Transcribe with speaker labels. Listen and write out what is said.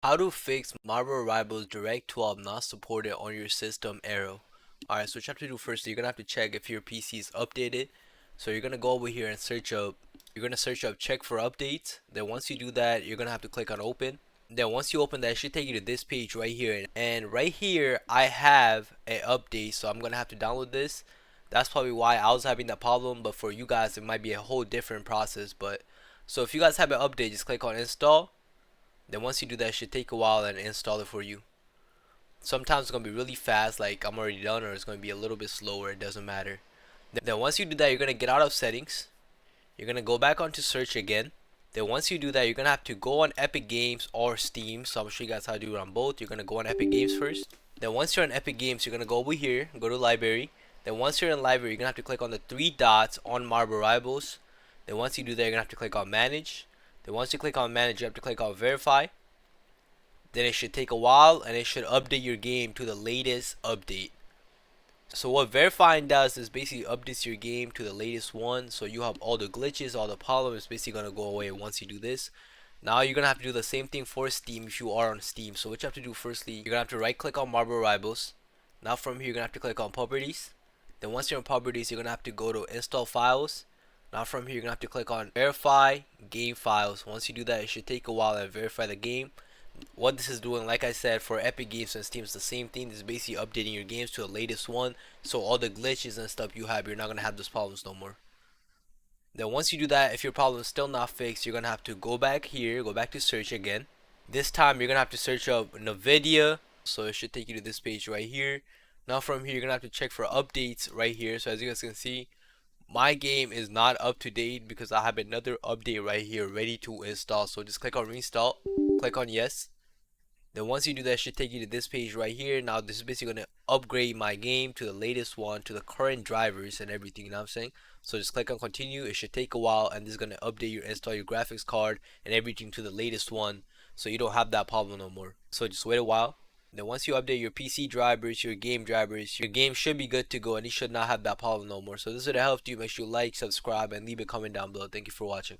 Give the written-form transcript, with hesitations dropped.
Speaker 1: How to fix Marvel Rivals Direct 12 not supported on your system error. Alright, so what you have to do first, you're gonna have to check if your PC is updated. So you're gonna go over here and search up check for updates. Then once you do that, you're gonna have to click on open. Then once you open that, it should take you to this page right here. And right here, I have an update, so I'm gonna have to download this. That's probably why I was having that problem, but for you guys, it might be a whole different process. But so if you guys have an update, just click on install. Then once you do that, it should take a while and install it for you. Sometimes it's gonna be really fast, like I'm already done, or it's gonna be a little bit slower. It doesn't matter. Then once you do that, you're gonna get out of settings. You're gonna go back onto search again. Then once you do that, you're gonna have to go on Epic Games or Steam. So I'm gonna show you guys how to do it on both. You're gonna go on Epic Games first. Then once you're on Epic Games, you're gonna go over here, go to library. Then once you're in library, you're gonna have to click on the three dots on Marble Rivals. Then once you do that, you're gonna have to click on manage. Then once you click on manage, you have to click on verify. Then it should take a while and it should update your game to the latest update. So what verifying does is basically updates your game to the latest one, so you have all the glitches, all the problems basically gonna go away once you do this. Now you're gonna have to do the same thing for Steam if you are on Steam. So what you have to do firstly, you're gonna have to right click on Marble Rivals. Now from here you're gonna have to click on properties. Then once you're in properties, you're gonna have to go to install files. Now from here you're gonna have to click on verify game files. Once you do that, it should take a while and verify the game. What this is doing, like I said, for Epic Games and Steam, it's the same thing. This is basically updating your games to the latest one, so all the glitches and stuff you have, you're not gonna have those problems no more. Then once you do that, if your problem is still not fixed, you're gonna have to go back here, go back to search again. This time you're gonna have to search up NVIDIA, so it should take you to this page right here. Now from here you're gonna have to check for updates right here. So as you guys can see, my game is not up to date because I have another update right here ready to install. So just click on reinstall, click on yes. Then once you do that, it should take you to this page right here. Now this is basically going to upgrade my game to the latest one, to the current drivers and everything, you know what I'm saying? So just click on continue. It should take a while and this is going to update your install your graphics card and everything to the latest one, so you don't have that problem no more. So just wait a while. Then once you update your PC drivers, your game should be good to go and you should not have that problem no more. So this would have helped you. Make sure you like, subscribe, and leave a comment down below. Thank you for watching.